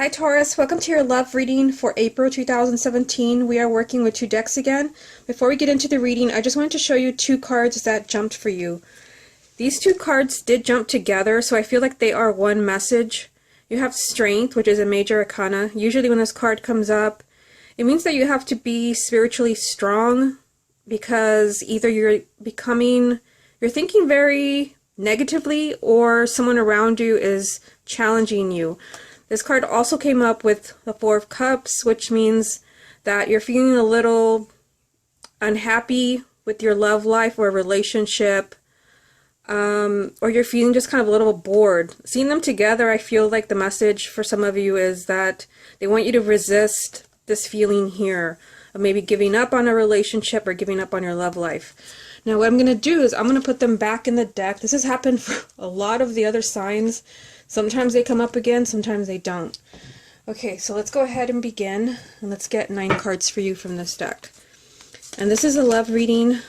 Hi Taurus, welcome to your love reading for April 2017. We are working with two decks again. Before we get into the reading, I just wanted to show you two cards that jumped for you. These two cards did jump together, so I feel like they are one message. You have Strength, which is a major arcana. Usually when this card comes up, it means that you have to be spiritually strong because either you're thinking very negatively or someone around you is challenging you. This card also came up with the Four of Cups, which means that you're feeling a little unhappy with your love life or relationship, or you're feeling just kind of a little bored. Seeing them together, I feel like the message for some of you is that they want you to resist this feeling here of maybe giving up on a relationship or giving up on your love life. Now what I'm going to do is I'm going to put them back in the deck. This has happened for a lot of the other signs. Sometimes they come up again, sometimes they don't. Okay, so let's go ahead and begin, and let's get 9 cards for you from this deck. And this is a love reading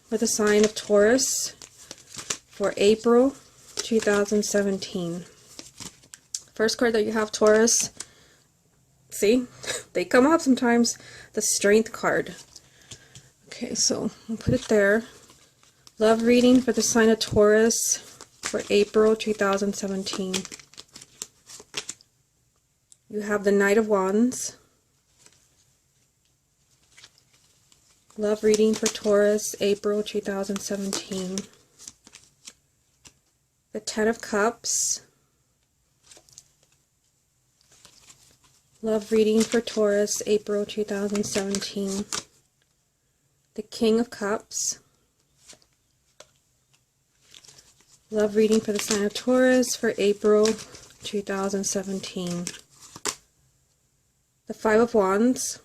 for the sign of Taurus for April 2017. First card that you have, Taurus. See, they come up sometimes. The Strength card. Okay, so I'll put it there. Love reading for the sign of Taurus for April 2017. You have the Knight of Wands. Love reading for Taurus, April 2017. The Ten of Cups. Love reading for Taurus, April 2017. The King of Cups. Love reading for the sign of Taurus for April 2017. The Five of Wands.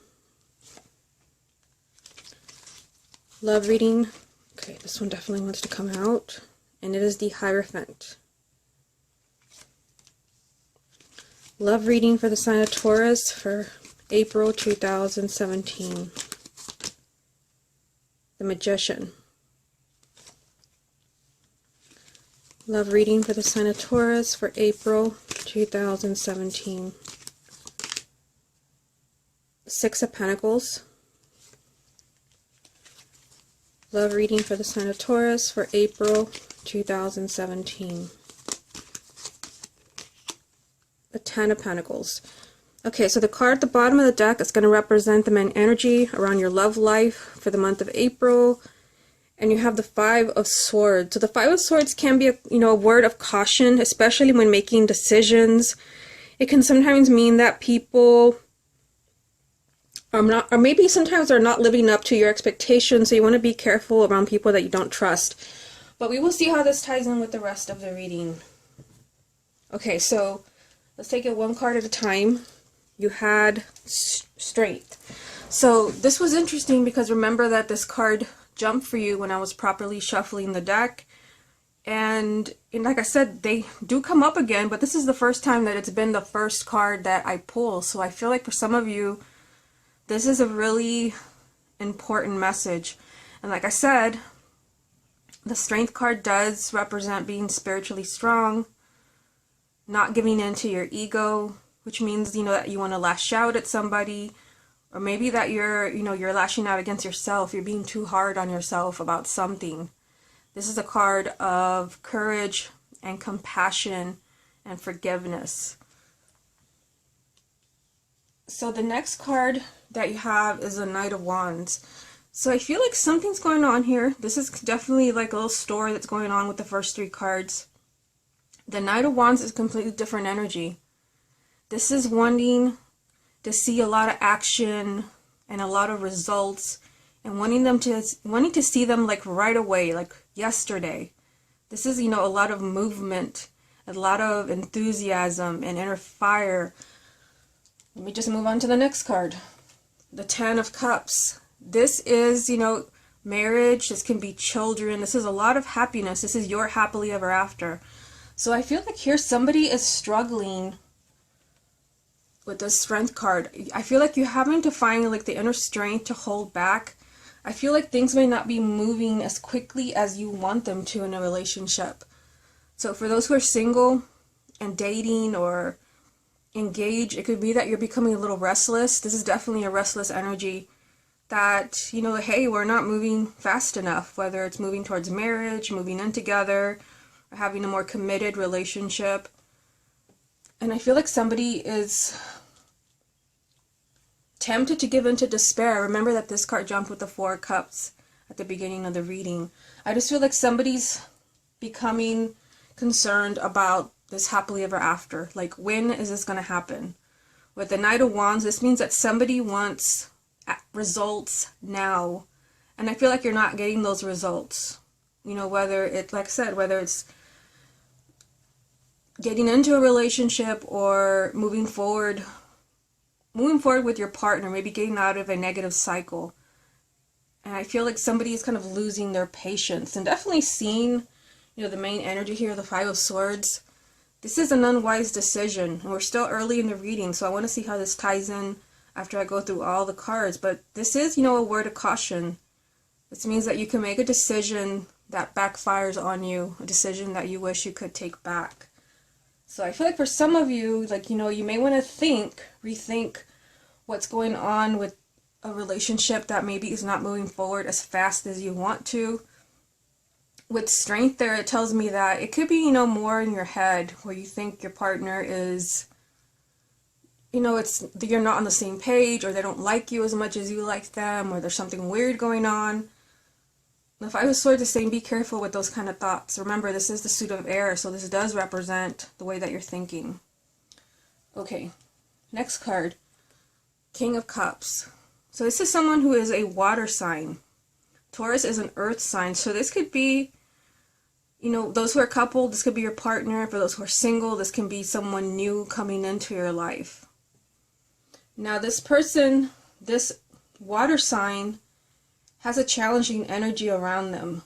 Love reading. Okay, this one definitely wants to come out. And it is the Hierophant. Love reading for the sign of Taurus for April 2017. The Magician. Love reading for the sign of Taurus for April 2017. Six of Pentacles. Love reading for the sign of Taurus for April 2017. The Ten of Pentacles. Okay, so the card at the bottom of the deck is going to represent the main energy around your love life for the month of April. And you have the Five of Swords. So the Five of Swords can be a word of caution, especially when making decisions. It can sometimes mean that people are not, or maybe sometimes are not living up to your expectations. So you want to be careful around people that you don't trust. But we will see how this ties in with the rest of the reading. Okay, so let's take it one card at a time. You had Strength. So this was interesting because remember that this card jumped for you when I was properly shuffling the deck, and like I said, they do come up again, but this is the first time that it's been the first card that I pull. So I feel like for some of you this is a really important message. And like I said, the Strength card does represent being spiritually strong, not giving in to your ego, which means that you want to lash out at somebody. Or maybe that you're lashing out against yourself. You're being too hard on yourself about something. This is a card of courage and compassion and forgiveness. So the next card that you have is the Knight of Wands. So I feel like something's going on here. This is definitely like a little story that's going on with the first 3 cards. The Knight of Wands is completely different energy. This is wanting to see a lot of action and a lot of results, and wanting to see them like right away, like yesterday. This is a lot of movement, a lot of enthusiasm and inner fire. Let me just move on to the next card. The Ten of Cups. This is marriage. This can be children. This is a lot of happiness. This is your happily ever after. So I feel like here somebody is struggling with the Strength card. I feel like you're having to find like the inner strength to hold back. I feel like things may not be moving as quickly as you want them to in a relationship. So for those who are single and dating, or engage. It could be that you're becoming a little restless. This is definitely a restless energy that, you know, hey, we're not moving fast enough, whether it's moving towards marriage, moving in together, or having a more committed relationship. And I feel like somebody is tempted to give into despair. Remember that this card jumped with the Four of Cups at the beginning of the reading. I just feel like somebody's becoming concerned about this happily ever after. Like, when is this going to happen? With the Knight of Wands, this means that somebody wants results now. And I feel like you're not getting those results. You know, whether it's, like I said, whether it's getting into a relationship or moving forward with your partner, maybe getting out of a negative cycle. And I feel like somebody is kind of losing their patience, and definitely seeing, you know, the main energy here, the Five of Swords. This is an unwise decision, and we're still early in the reading, so I want to see how this ties in after I go through all the cards. But this is, you know, a word of caution. This means that you can make a decision that backfires on you, a decision that you wish you could take back. So I feel like for some of you, like, you know, you may want to rethink what's going on with a relationship that maybe is not moving forward as fast as you want to. With Strength there, it tells me that it could be, you know, more in your head, where you think your partner is, you know, you're not on the same page, or they don't like you as much as you like them, or there's something weird going on. The Five of Swords is saying be careful with those kind of thoughts. Remember, this is the suit of air, so this does represent the way that you're thinking. Okay, next card, King of Cups. So this is someone who is a water sign. Taurus is an earth sign, so this could be, you know, those who are coupled, this could be your partner. For those who are single, this can be someone new coming into your life. Now this person, this water sign, has a challenging energy around them.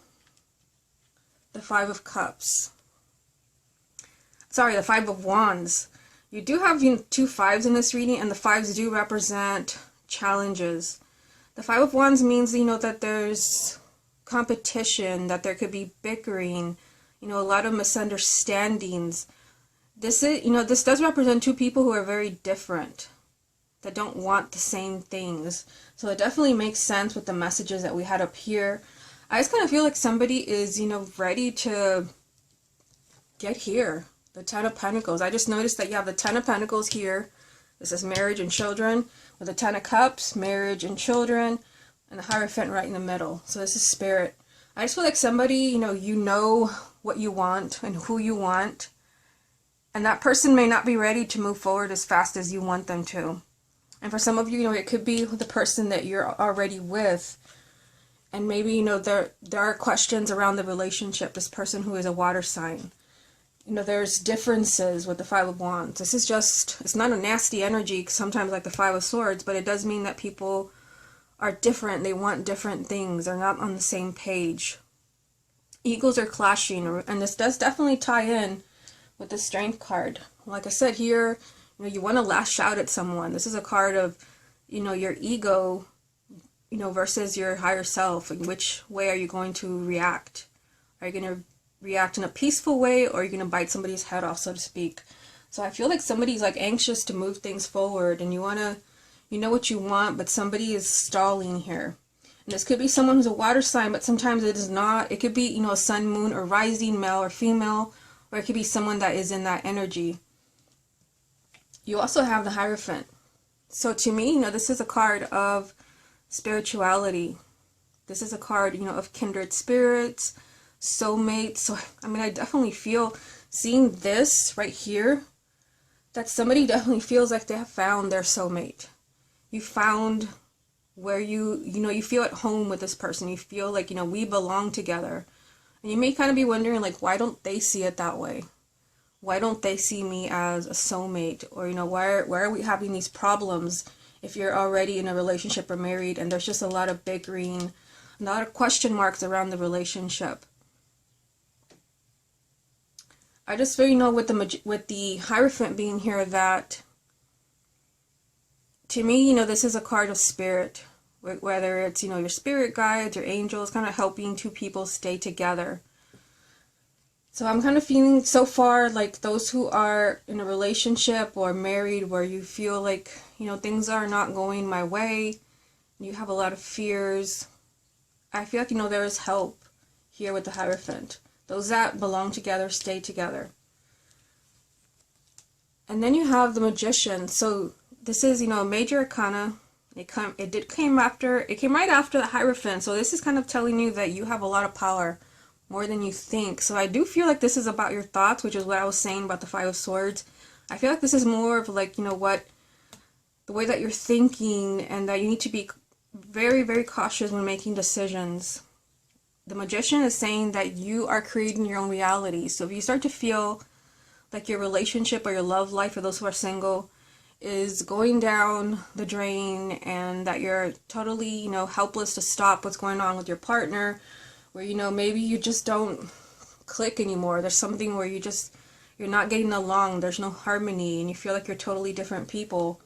The Five of Cups. Sorry, the Five of Wands. You do have, you know, two fives in this reading, and the fives do represent challenges. The Five of Wands means, you know, that there's competition, that there could be bickering, you know, a lot of misunderstandings. This is, you know, this does represent two people who are very different, that don't want the same things. So it definitely makes sense with the messages that we had up here. I just kind of feel like somebody is, you know, ready to get here. The Ten of Pentacles. I just noticed that you have the Ten of Pentacles here. This is marriage and children. With the Ten of Cups, marriage and children, and the Hierophant right in the middle. So this is Spirit. I just feel like somebody, you know what you want and who you want. And that person may not be ready to move forward as fast as you want them to. And for some of you, you know, it could be the person that you're already with. And maybe, you know, there are questions around the relationship. This person who is a water sign. You know, there's differences with the Five of Wands. This is just, it's not a nasty energy, sometimes like the Five of Swords, but it does mean that people are different. They want different things. They're not on the same page. Egos are clashing, and this does definitely tie in with the Strength card. Like I said here, you know, you want to lash out at someone. This is a card of, you know, your ego, you know, versus your higher self. In which way are you going to react? Are you going to react in a peaceful way, or are you going to bite somebody's head off, so to speak? So I feel like somebody's like anxious to move things forward, and you know what you want, but somebody is stalling here. And this could be someone who's a water sign, but sometimes it is not. It could be, you know, a sun, moon, or rising, male or female, or it could be someone that is in that energy. You also have the Hierophant. So to me, you know, this is a card of spirituality. This is a card, you know, of kindred spirits, soulmates. So, I mean, I definitely feel, seeing this right here, that somebody definitely feels like they have found their soulmate. You found where you feel at home with this person. You feel like, you know, we belong together. And you may kind of be wondering, like, why don't they see it that way? Why don't they see me as a soulmate? Or, you know, why are we having these problems if you're already in a relationship or married, and there's just a lot of bickering, a lot of question marks around the relationship? I just feel, you know, with the Hierophant being here, that to me, you know, this is a card of spirit. Whether it's, you know, your spirit guides, your angels, kind of helping two people stay together. So I'm kind of feeling so far like those who are in a relationship or married where you feel like, things are not going my way, you have a lot of fears. I feel like, there is help here with the Hierophant. Those that belong together stay together. And then you have the Magician. So this is, a major arcana. It came right after the Hierophant. So this is kind of telling you that you have a lot of power, more than you think. So I do feel like this is about your thoughts, which is what I was saying about the Five of Swords. I feel like this is more of like, the way that you're thinking, and that you need to be very, very cautious when making decisions. The Magician is saying that you are creating your own reality. So if you start to feel like your relationship or your love life, for those who are single, is going down the drain, and that you're totally, helpless to stop what's going on with your partner, where, maybe you just don't click anymore. There's something where you're not getting along. There's no harmony, and you feel like you're totally different people.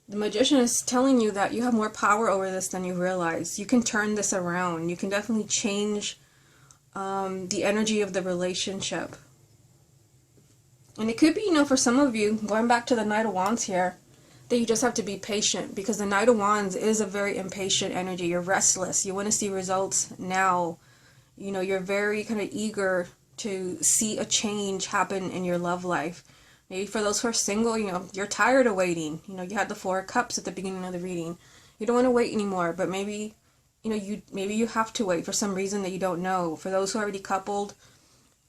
The Magician is telling you that you have more power over this than you realize. You can turn this around. You can definitely change the energy of the relationship. And it could be, for some of you, going back to the Knight of Wands here, that you just have to be patient, because the Knight of Wands is a very impatient energy. You're restless. You want to see results now. You're very kind of eager to see a change happen in your love life. Maybe for those who are single, you're tired of waiting. You had the Four of Cups at the beginning of the reading. You don't want to wait anymore, but maybe, you have to wait for some reason that you don't know. For those who are already coupled,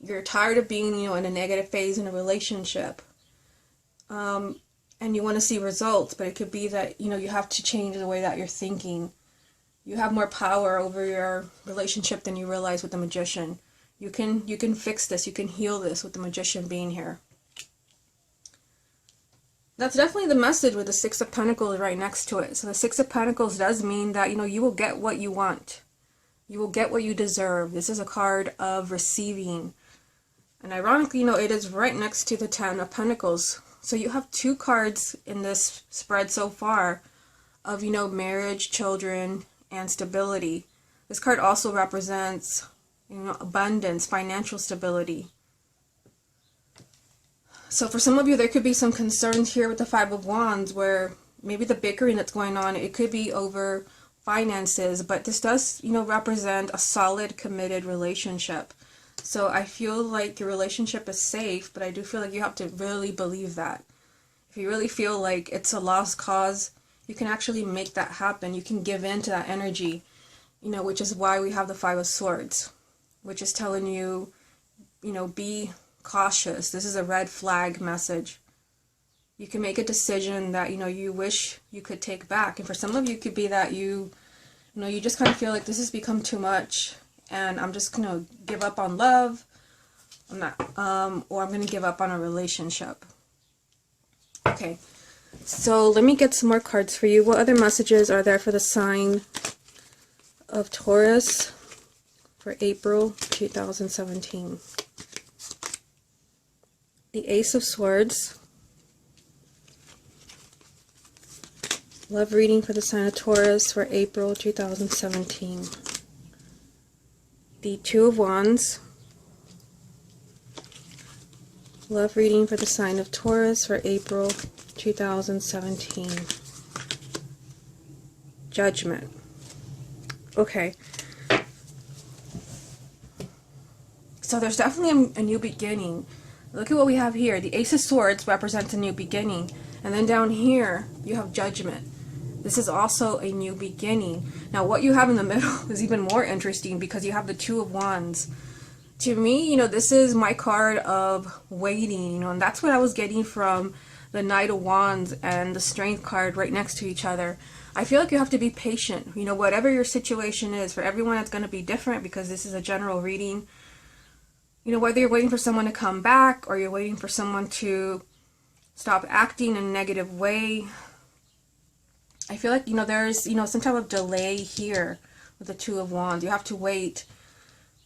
you're tired of being, in a negative phase in a relationship. And you want to see results, but it could be that, you have to change the way that you're thinking. You have more power over your relationship than you realize with the Magician. You can fix this. You can heal this with the Magician being here. That's definitely the message with the Six of Pentacles right next to it. So the Six of Pentacles does mean that, you will get what you want. You will get what you deserve. This is a card of receiving. And ironically, it is right next to the Ten of Pentacles. So you have two cards in this spread so far of, marriage, children, and stability. This card also represents, abundance, financial stability. So for some of you, there could be some concerns here with the Five of Wands, where maybe the bickering that's going on, it could be over finances, but this does, represent a solid, committed relationship. So I feel like your relationship is safe, but I do feel like you have to really believe that. If you really feel like it's a lost cause, you can actually make that happen. You can give in to that energy, which is why we have the Five of Swords, which is telling you, be cautious. This is a red flag message. You can make a decision that, you wish you could take back. And for some of you, it could be that you just kind of feel like this has become too much, and I'm just going to give up on love. Or I'm going to give up on a relationship. Okay, so let me get some more cards for you. What other messages are there for the sign of Taurus for April 2017? The Ace of Swords. Love reading for the sign of Taurus for April 2017. The Two of Wands. Love reading for the sign of Taurus for April 2017. Judgment. Okay. So there's definitely a new beginning. Look at what we have here. The Ace of Swords represents a new beginning. And then down here, you have Judgment. This is also a new beginning. Now, what you have in the middle is even more interesting, because you have the Two of Wands. To me, this is my card of waiting, and that's what I was getting from the Knight of Wands and the Strength card right next to each other. I feel like you have to be patient. Whatever your situation is, for everyone it's going to be different, because this is a general reading. Whether you're waiting for someone to come back, or you're waiting for someone to stop acting in a negative way, I feel like, there's, some type of delay here with the Two of Wands. You have to wait.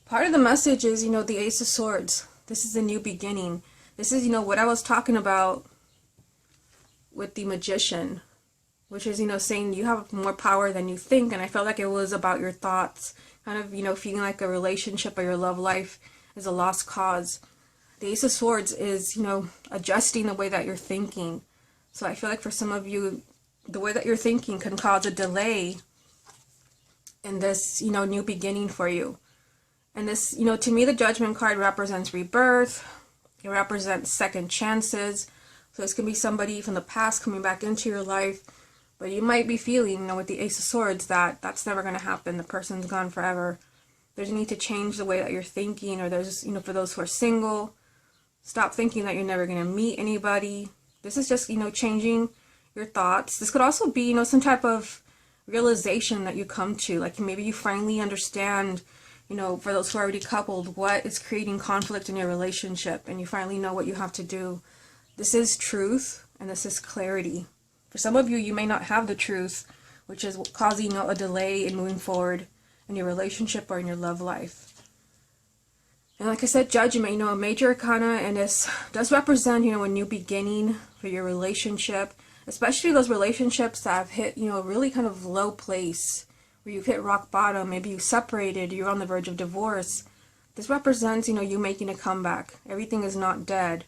Part of the message is, the Ace of Swords. This is a new beginning. This is, what I was talking about with the Magician, which is, saying you have more power than you think. And I felt like it was about your thoughts, kind of, feeling like a relationship or your love life is a lost cause. The Ace of Swords is, adjusting the way that you're thinking. So I feel like for some of you, the way that you're thinking can cause a delay in this, new beginning for you. And this, to me, the Judgment card represents rebirth. It represents second chances. So this can be somebody from the past coming back into your life. But you might be feeling, with the Ace of Swords, that that's never going to happen. The person's gone forever. There's a need to change the way that you're thinking. Or there's, for those who are single, stop thinking that you're never going to meet anybody. This is just, changing your thoughts. This could also be, some type of realization that you come to. Like maybe you finally understand, for those who are already coupled, what is creating conflict in your relationship. And you finally know what you have to do. This is truth and this is clarity. For some of you, you may not have the truth, which is causing a delay in moving forward in your relationship or in your love life. And like I said, Judgment, a major arcana, and this does represent, a new beginning for your relationship, especially those relationships that have hit, a really kind of low place, where you've hit rock bottom, maybe you separated, you're on the verge of divorce. This represents, you making a comeback. Everything is not dead.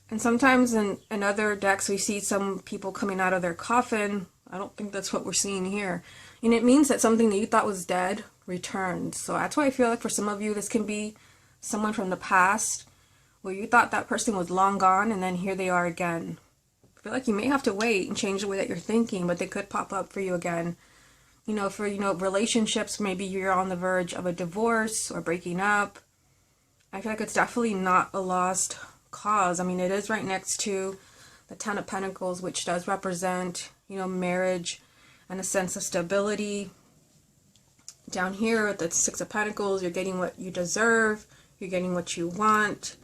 And sometimes in other decks, we see some people coming out of their coffin. I don't think that's what we're seeing here. And it means that something that you thought was dead returns. So that's why I feel like for some of you, this can be someone from the past where you thought that person was long gone and then here they are again. I feel like you may have to wait and change the way that you're thinking, but they could pop up for you again. For, relationships, maybe you're on the verge of a divorce or breaking up. I feel like it's definitely not a lost cause. I mean, it is right next to the Ten of Pentacles, which does represent, marriage and a sense of stability. Down here at the Six of Pentacles, you're getting what you deserve, you're getting what you want.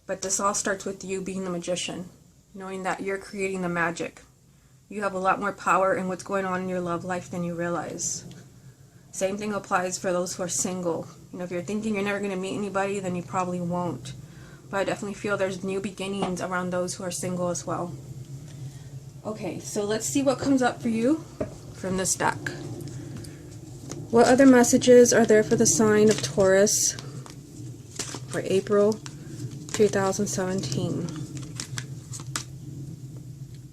But this all starts with you being the magician, knowing that you're creating the magic. You have a lot more power in what's going on in your love life than you realize. Same thing applies for those who are single. If you're thinking you're never going to meet anybody, then you probably won't. But I definitely feel there's new beginnings around those who are single as well. Okay, so let's see what comes up for you from this deck. What other messages are there for the sign of Taurus for April 2017?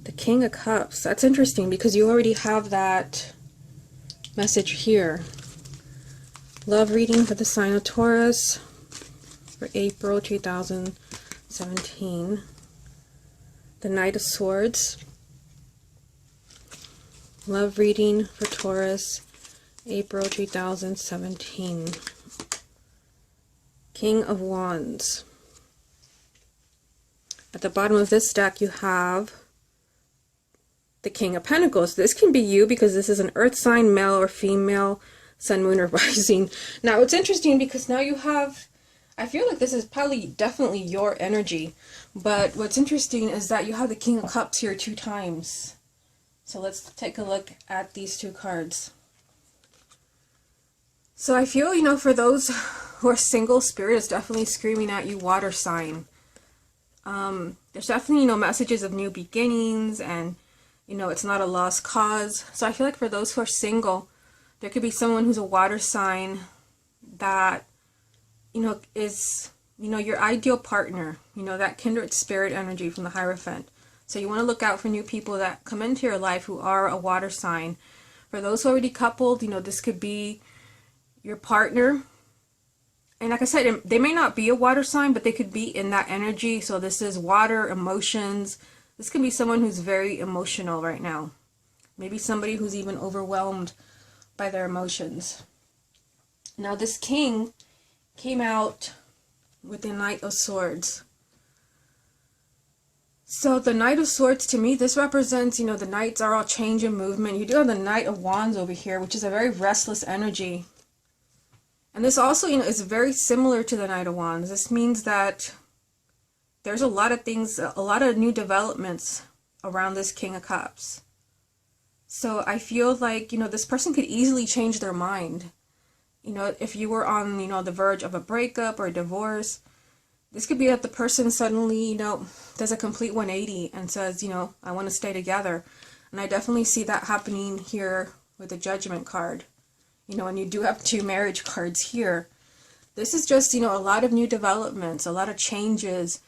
The King of Cups. That's interesting because you already have that message here. Love reading for the sign of Taurus for April 2017. The Knight of Swords. Love reading for Taurus, April 2017. King of Wands. At the bottom of this deck you have the King of Pentacles. This can be you because this is an earth sign, male or female, sun, moon, or rising. Now it's interesting because now you have, I feel like this is probably definitely your energy, but what's interesting is that you have the King of Cups here 2 times. So let's take a look at these 2 cards. So I feel, for those who are single, Spirit is definitely screaming at you, water sign. There's definitely, messages of new beginnings and, it's not a lost cause. So I feel like for those who are single, there could be someone who's a water sign that, is, your ideal partner, that kindred spirit energy from the Hierophant. So you want to look out for new people that come into your life who are a water sign. For those who are already coupled, this could be your partner. And like I said, they may not be a water sign, but they could be in that energy. So this is water, emotions. This can be someone who's very emotional right now. Maybe somebody who's even overwhelmed by their emotions. Now this king came out with the Knight of Swords. So the Knight of Swords, to me, this represents, the knights are all change and movement. You do have the Knight of Wands over here, which is a very restless energy. And this also, is very similar to the Knight of Wands. This means that there's a lot of things, a lot of new developments around this King of Cups. So I feel like, this person could easily change their mind. If you were on, the verge of a breakup or a divorce, this could be that the person suddenly, does a complete 180 and says, I want to stay together. And I definitely see that happening here with the Judgment card. And you do have 2 marriage cards here. This is just, a lot of new developments, a lot of changes.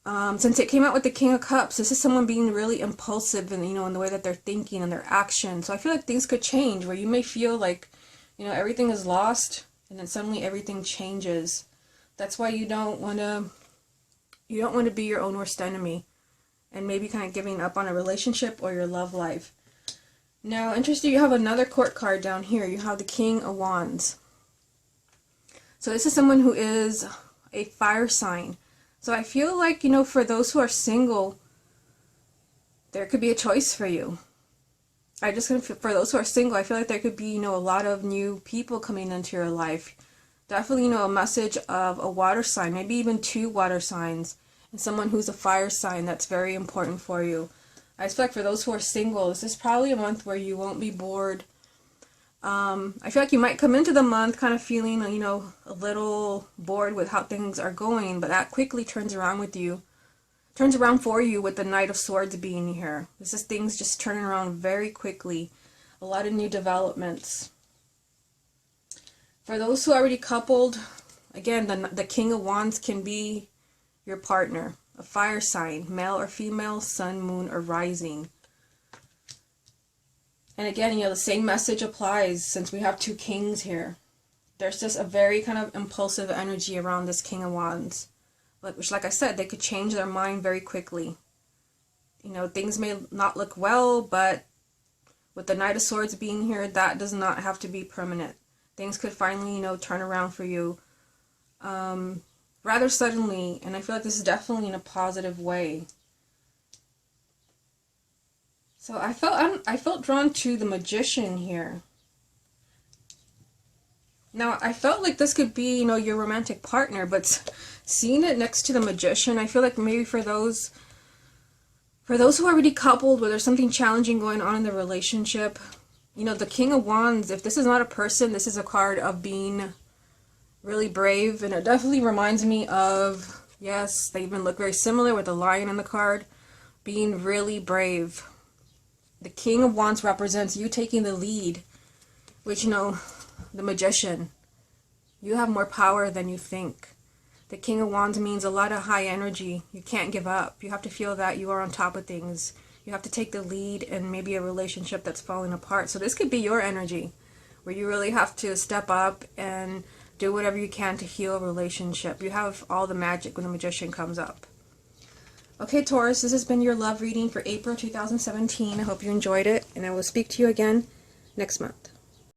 Since it came out with the King of Cups, this is someone being really impulsive and, in the way that they're thinking and their actions. So I feel like things could change where you may feel like, everything is lost and then suddenly everything changes. That's why you don't want to be your own worst enemy and maybe kind of giving up on a relationship or your love life. Now, interesting, you have another court card down here. You have the King of Wands. So this is someone who is a fire sign. So I feel like, for those who are single, there could be a choice for you. For those who are single, I feel like there could be, a lot of new people coming into your life. Definitely, a message of a water sign, maybe even 2 water signs, and someone who's a fire sign that's very important for you. I expect for those who are single, this is probably a month where you won't be bored. I feel like you might come into the month kind of feeling, a little bored with how things are going, but that quickly turns around for you with the Knight of Swords being here. This is things just turning around very quickly. A lot of new developments. For those who are already coupled, again, the King of Wands can be your partner. A fire sign, male or female, sun, moon, or rising. And again, the same message applies since we have 2 kings here. There's just a very kind of impulsive energy around this King of Wands. Which, like I said, they could change their mind very quickly. Things may not look well, but with the Knight of Swords being here, that does not have to be permanent. Things could finally, turn around for you rather suddenly, and I feel like this is definitely in a positive way. So I felt drawn to the Magician here. Now, I felt like this could be, your romantic partner, but seeing it next to the Magician, I feel like maybe for those who are already coupled, where there's something challenging going on in the relationship, the King of Wands, if this is not a person, this is a card of being really brave, and it definitely reminds me of, yes, they even look very similar with the lion in the card, being really brave. The King of Wands represents you taking the lead, which, the Magician, you have more power than you think. The King of Wands means a lot of high energy. You can't give up. You have to feel that you are on top of things. You have to take the lead in maybe a relationship that's falling apart. So this could be your energy, where you really have to step up and do whatever you can to heal a relationship. You have all the magic when the Magician comes up. Okay, Taurus, this has been your love reading for April 2017. I hope you enjoyed it, and I will speak to you again next month.